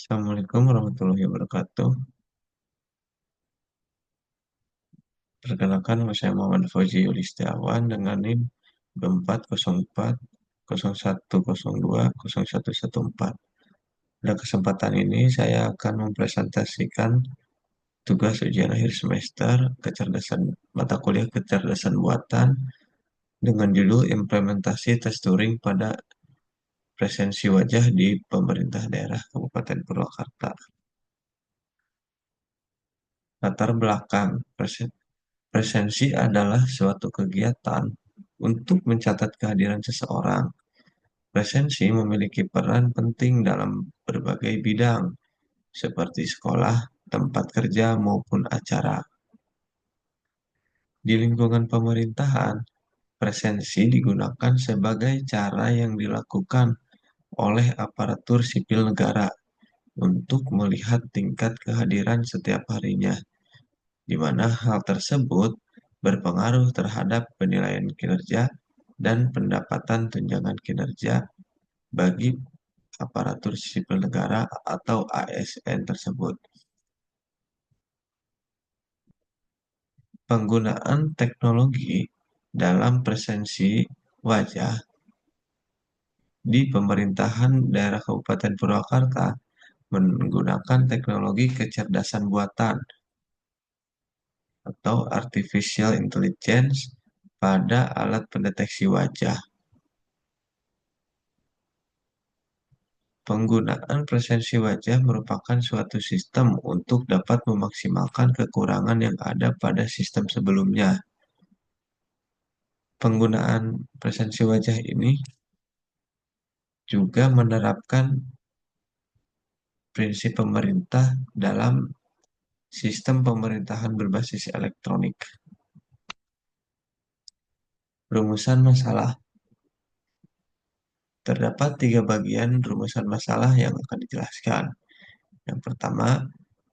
Assalamualaikum warahmatullahi wabarakatuh. Perkenalkan, nama saya Muhammad Fauzi Yulistiawan dengan NIM 240401020114. Pada kesempatan ini saya akan mempresentasikan tugas ujian akhir semester kecerdasan mata kuliah kecerdasan buatan dengan judul implementasi tes Turing pada presensi wajah di pemerintah daerah Kabupaten Purwakarta. Latar belakang presensi adalah suatu kegiatan untuk mencatat kehadiran seseorang. Presensi memiliki peran penting dalam berbagai bidang, seperti sekolah, tempat kerja, maupun acara. Di lingkungan pemerintahan, presensi digunakan sebagai cara yang dilakukan oleh aparatur sipil negara untuk melihat tingkat kehadiran setiap harinya, di mana hal tersebut berpengaruh terhadap penilaian kinerja dan pendapatan tunjangan kinerja bagi aparatur sipil negara atau ASN tersebut. Penggunaan teknologi dalam presensi wajah di pemerintahan daerah Kabupaten Purwakarta menggunakan teknologi kecerdasan buatan atau artificial intelligence pada alat pendeteksi wajah. Penggunaan presensi wajah merupakan suatu sistem untuk dapat memaksimalkan kekurangan yang ada pada sistem sebelumnya. Penggunaan presensi wajah ini juga menerapkan prinsip pemerintah dalam sistem pemerintahan berbasis elektronik. Rumusan masalah. Terdapat 3 bagian rumusan masalah yang akan dijelaskan. Yang pertama,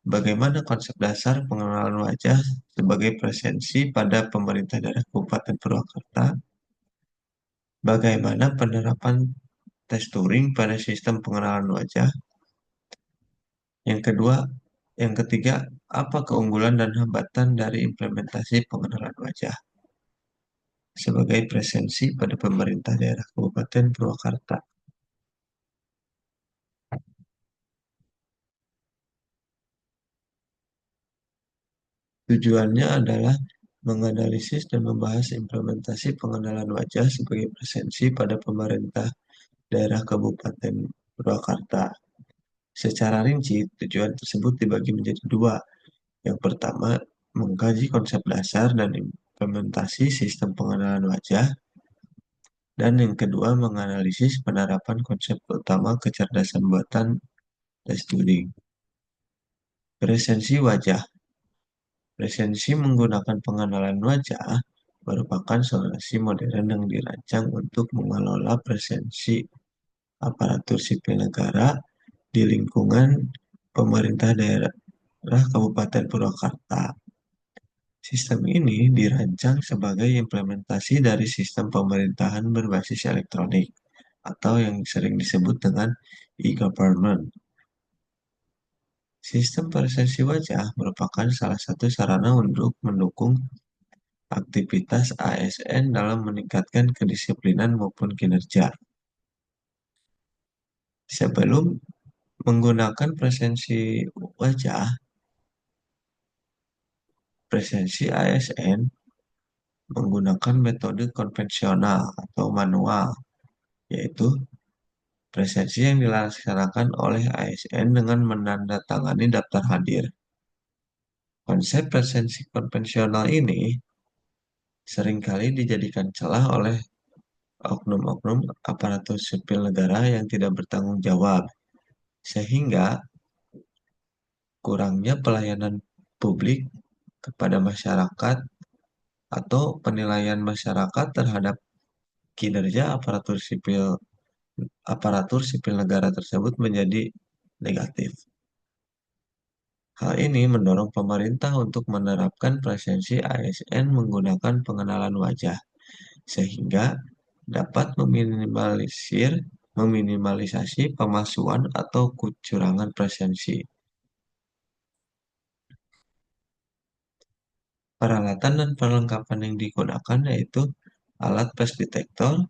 bagaimana konsep dasar pengenalan wajah sebagai presensi pada pemerintah daerah Kabupaten Purwakarta? Bagaimana penerapan tes Turing pada sistem pengenalan wajah? Yang kedua, yang ketiga, apa keunggulan dan hambatan dari implementasi pengenalan wajah sebagai presensi pada pemerintah daerah Kabupaten Purwakarta? Tujuannya adalah menganalisis dan membahas implementasi pengenalan wajah sebagai presensi pada pemerintah daerah Kabupaten Purwakarta. Secara rinci, tujuan tersebut dibagi menjadi dua. Yang pertama, mengkaji konsep dasar dan implementasi sistem pengenalan wajah. Dan yang kedua, menganalisis penerapan konsep utama kecerdasan buatan tes Turing. Presensi wajah. Presensi menggunakan pengenalan wajah merupakan solusi modern yang dirancang untuk mengelola presensi aparatur sipil negara di lingkungan pemerintah daerah Kabupaten Purwakarta. Sistem ini dirancang sebagai implementasi dari sistem pemerintahan berbasis elektronik atau yang sering disebut dengan e-government. Sistem presensi wajah merupakan salah satu sarana untuk mendukung aktivitas ASN dalam meningkatkan kedisiplinan maupun kinerja. Sebelum menggunakan presensi wajah, presensi ASN menggunakan metode konvensional atau manual, yaitu presensi yang dilaksanakan oleh ASN dengan menandatangani daftar hadir. Konsep presensi konvensional ini seringkali dijadikan celah oleh oknum-oknum aparatur sipil negara yang tidak bertanggung jawab, sehingga kurangnya pelayanan publik kepada masyarakat atau penilaian masyarakat terhadap kinerja aparatur sipil negara tersebut menjadi negatif. Hal ini mendorong pemerintah untuk menerapkan presensi ASN menggunakan pengenalan wajah, sehingga dapat meminimalisir meminimalisasi pemalsuan atau kecurangan presensi. Peralatan dan perlengkapan yang digunakan yaitu alat pes detektor,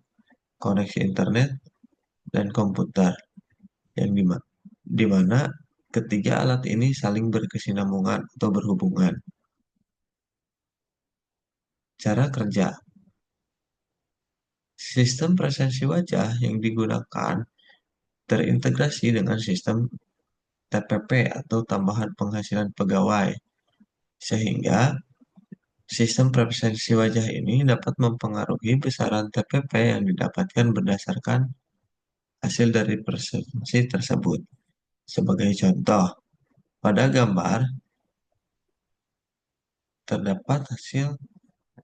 koneksi internet, dan komputer, yang di mana ketiga alat ini saling berkesinambungan atau berhubungan. Cara kerja. Sistem presensi wajah yang digunakan terintegrasi dengan sistem TPP atau tambahan penghasilan pegawai, sehingga sistem presensi wajah ini dapat mempengaruhi besaran TPP yang didapatkan berdasarkan hasil dari presensi tersebut. Sebagai contoh, pada gambar terdapat hasil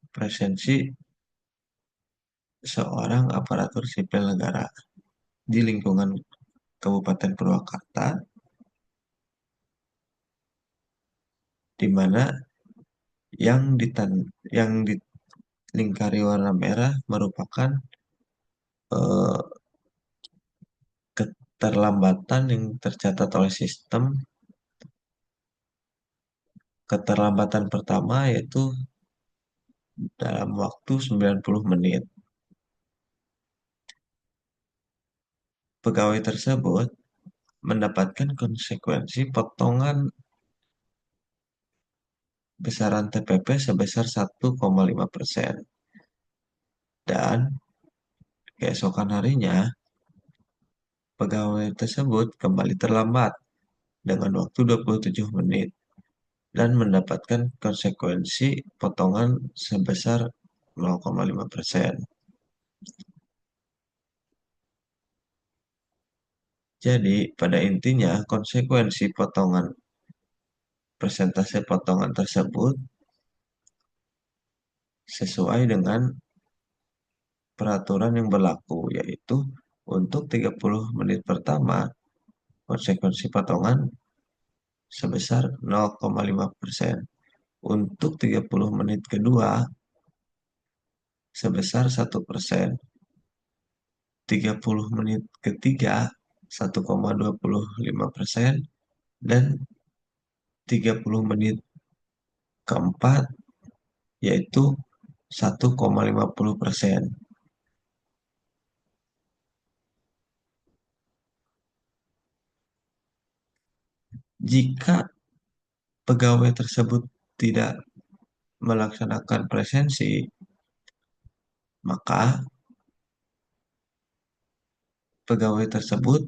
presensi seorang aparatur sipil negara di lingkungan Kabupaten Purwakarta, di mana yang dilingkari warna merah merupakan eh, keterlambatan yang tercatat oleh sistem. Keterlambatan pertama yaitu dalam waktu 90 menit. Pegawai tersebut mendapatkan konsekuensi potongan besaran TPP sebesar 1,5%. Dan keesokan harinya, pegawai tersebut kembali terlambat dengan waktu 27 menit dan mendapatkan konsekuensi potongan sebesar 0,5%. Jadi, pada intinya, konsekuensi potongan persentase potongan tersebut sesuai dengan peraturan yang berlaku, yaitu untuk 30 menit pertama, konsekuensi potongan sebesar 0,5%. Untuk 30 menit kedua, sebesar 1%. 30 menit ketiga, 1,25%. Dan 30 menit keempat, yaitu 1,50%. Jika pegawai tersebut tidak melaksanakan presensi, maka pegawai tersebut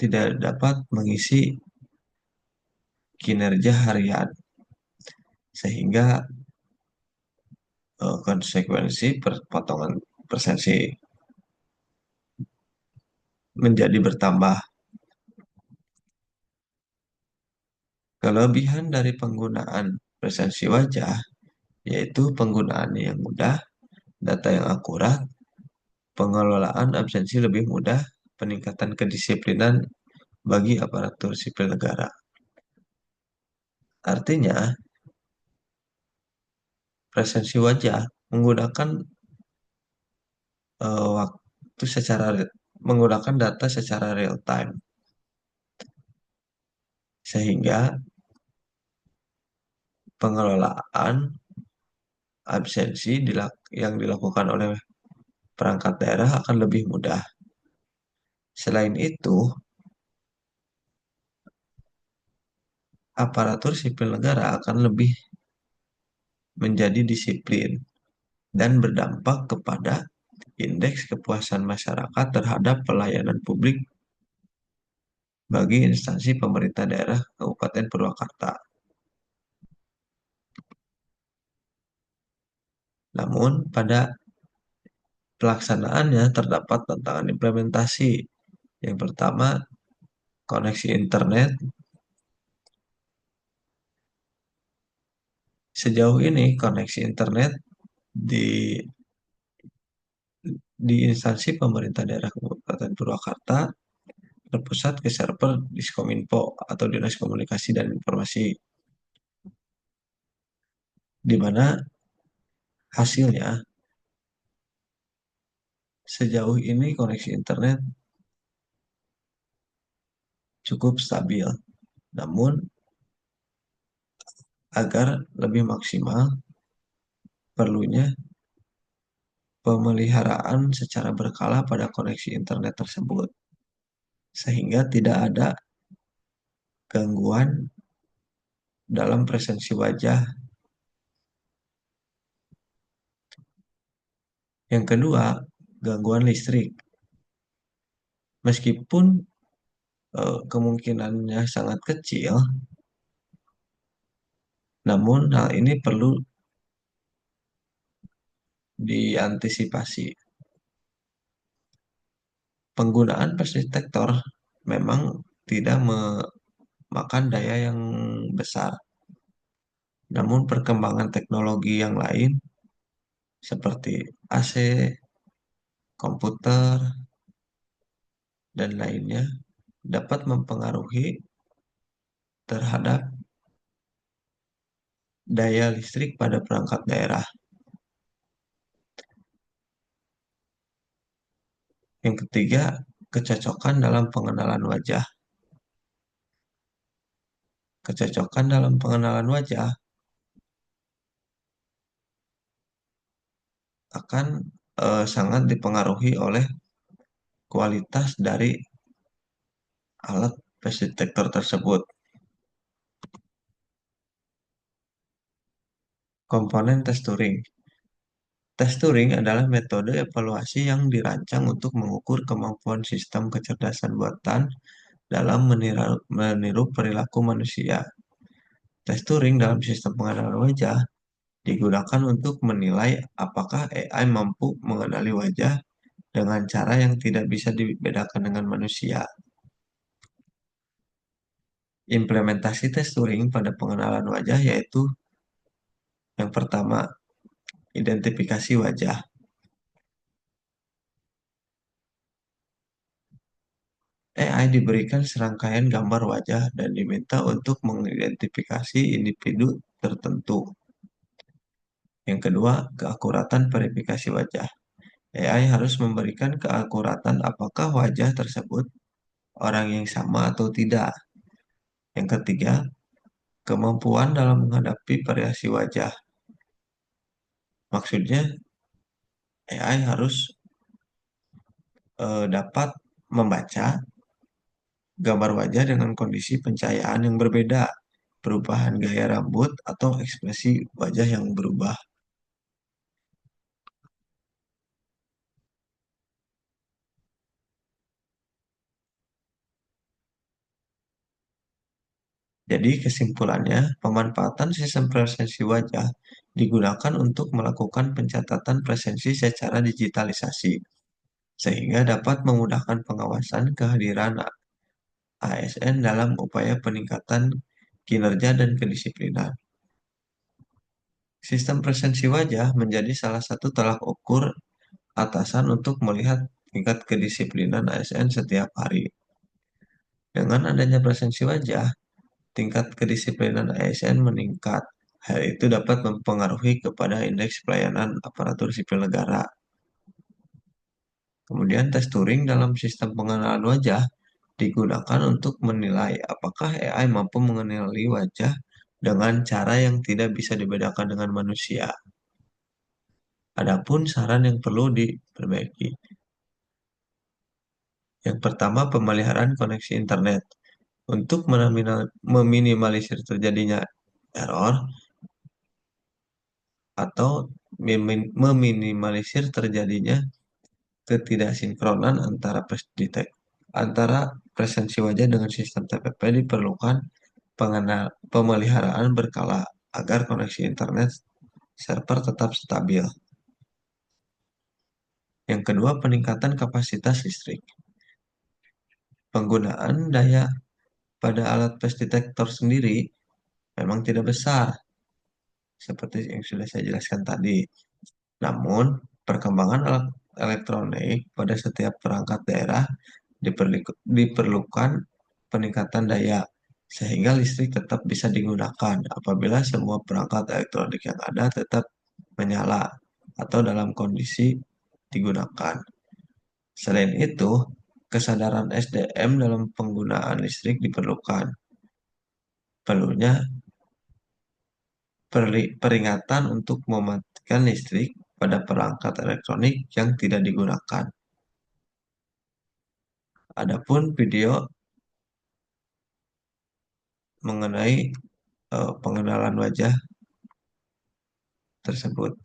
tidak dapat mengisi kinerja harian, sehingga konsekuensi potongan presensi menjadi bertambah. Kelebihan dari penggunaan presensi wajah yaitu penggunaan yang mudah, data yang akurat, pengelolaan absensi lebih mudah, peningkatan kedisiplinan bagi aparatur sipil negara. Artinya, presensi wajah menggunakan waktu menggunakan data secara real time, sehingga pengelolaan absensi yang dilakukan oleh perangkat daerah akan lebih mudah. Selain itu, aparatur sipil negara akan lebih menjadi disiplin dan berdampak kepada indeks kepuasan masyarakat terhadap pelayanan publik bagi instansi pemerintah daerah Kabupaten Purwakarta. Namun, pada pelaksanaannya terdapat tantangan implementasi. Yang pertama, koneksi internet. Sejauh ini, koneksi internet di instansi pemerintah daerah Kabupaten Purwakarta terpusat ke server Diskominfo atau Dinas Komunikasi dan Informasi, di mana hasilnya Sejauh ini koneksi internet cukup stabil, namun agar lebih maksimal, perlunya pemeliharaan secara berkala pada koneksi internet tersebut, sehingga tidak ada gangguan dalam presensi wajah. Yang kedua, gangguan listrik. Meskipun kemungkinannya sangat kecil, namun hal ini perlu diantisipasi. Penggunaan persistektor memang tidak memakan daya yang besar, namun perkembangan teknologi yang lain seperti AC, komputer, dan lainnya dapat mempengaruhi terhadap daya listrik pada perangkat daerah. Yang ketiga, kecocokan dalam pengenalan wajah. Kecocokan dalam pengenalan wajah akan sangat dipengaruhi oleh kualitas dari alat face detector tersebut. Komponen tes Turing. Tes Turing adalah metode evaluasi yang dirancang untuk mengukur kemampuan sistem kecerdasan buatan dalam meniru perilaku manusia. Tes Turing dalam sistem pengenalan wajah digunakan untuk menilai apakah AI mampu mengenali wajah dengan cara yang tidak bisa dibedakan dengan manusia. Implementasi tes Turing pada pengenalan wajah yaitu yang pertama, identifikasi wajah. AI diberikan serangkaian gambar wajah dan diminta untuk mengidentifikasi individu tertentu. Yang kedua, keakuratan verifikasi wajah. AI harus memberikan keakuratan apakah wajah tersebut orang yang sama atau tidak. Yang ketiga, kemampuan dalam menghadapi variasi wajah. Maksudnya, AI harus dapat membaca gambar wajah dengan kondisi pencahayaan yang berbeda, perubahan gaya rambut, atau ekspresi wajah yang berubah. Jadi kesimpulannya, pemanfaatan sistem presensi wajah digunakan untuk melakukan pencatatan presensi secara digitalisasi, sehingga dapat memudahkan pengawasan kehadiran ASN dalam upaya peningkatan kinerja dan kedisiplinan. Sistem presensi wajah menjadi salah satu tolak ukur atasan untuk melihat tingkat kedisiplinan ASN setiap hari. Dengan adanya presensi wajah, tingkat kedisiplinan ASN meningkat. Hal itu dapat mempengaruhi kepada indeks pelayanan aparatur sipil negara. Kemudian tes Turing dalam sistem pengenalan wajah digunakan untuk menilai apakah AI mampu mengenali wajah dengan cara yang tidak bisa dibedakan dengan manusia. Adapun saran yang perlu diperbaiki. Yang pertama, pemeliharaan koneksi internet. Untuk meminimalisir terjadinya error atau meminimalisir terjadinya ketidaksinkronan antara presensi wajah dengan sistem TPP diperlukan pemeliharaan berkala agar koneksi internet server tetap stabil. Yang kedua, peningkatan kapasitas listrik. Penggunaan daya pada alat face detector sendiri memang tidak besar, seperti yang sudah saya jelaskan tadi. Namun, perkembangan alat elektronik pada setiap perangkat daerah diperlukan peningkatan daya, sehingga listrik tetap bisa digunakan apabila semua perangkat elektronik yang ada tetap menyala atau dalam kondisi digunakan. Selain itu, kesadaran SDM dalam penggunaan listrik diperlukan. Perlunya peringatan untuk mematikan listrik pada perangkat elektronik yang tidak digunakan. Adapun video mengenai pengenalan wajah tersebut.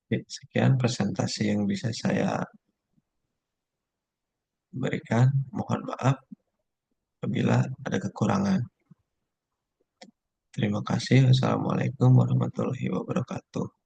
Sekian presentasi yang bisa saya berikan. Mohon maaf apabila ada kekurangan. Terima kasih. Wassalamualaikum warahmatullahi wabarakatuh.